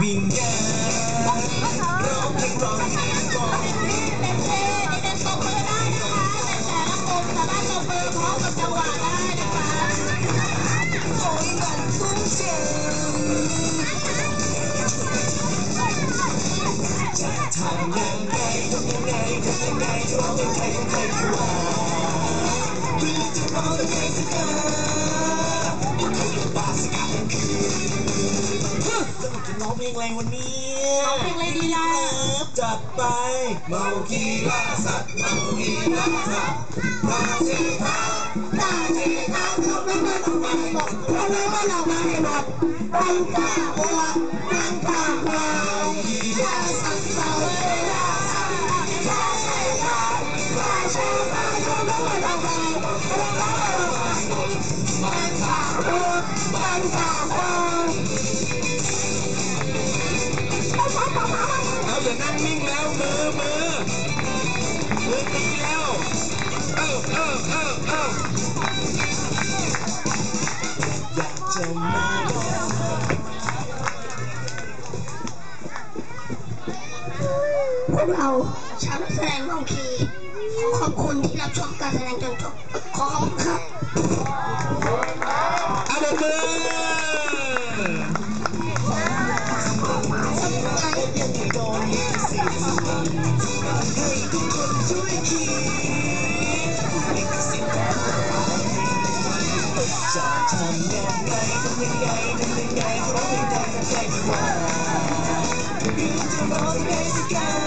วิ่งแย่ร้องเพลงร้องเพลงร้องเป็นเพลงในการตบมือได้นะคะแต่ละคนสามารถตบมือพร้อมกับจังหวะได้นะคะโอ้ยมันตุ้งเสียจะทำยังไงทำยังไงทำยังไงจะร้องเพลงไทยดีกว่าหรือจะร้องเพลงสกาอีกคนละบาสกาสนุกจะร้องเพลงอะไรวันนี้ร้องเพลงอะไรดีล่ะจัดไปเมาคีล่าสัตว์เมาคีล่าสัตว์มาสิครับตาจีตาทุกข์ไม่ต้องไปหมดเพราะว่าเราไม่หมดตั้งตาหัวตั้งตาเมาคีล่าสัตว์เมาคีล่าสัตว์มาสิครับมาสิครับทุกข์ไม่ต้องไปหมดเพราะว่าเราไม่หมดตั้งตาหัวตั้งตาเมาเอาอย่านั่งนิ่งแล้วมือตีแล้วอยากจะมาพวกเราชาวนักแสดงน้องคีขอขอบคุณที่รับชมการแสดงจนจบขอขอบคุณครับเอามือให้ทุกคนช่วยคิดจะทำยังไงจะร้องเพลงไทยสักใจดีกว่าหรือจะร้องเพลงสกา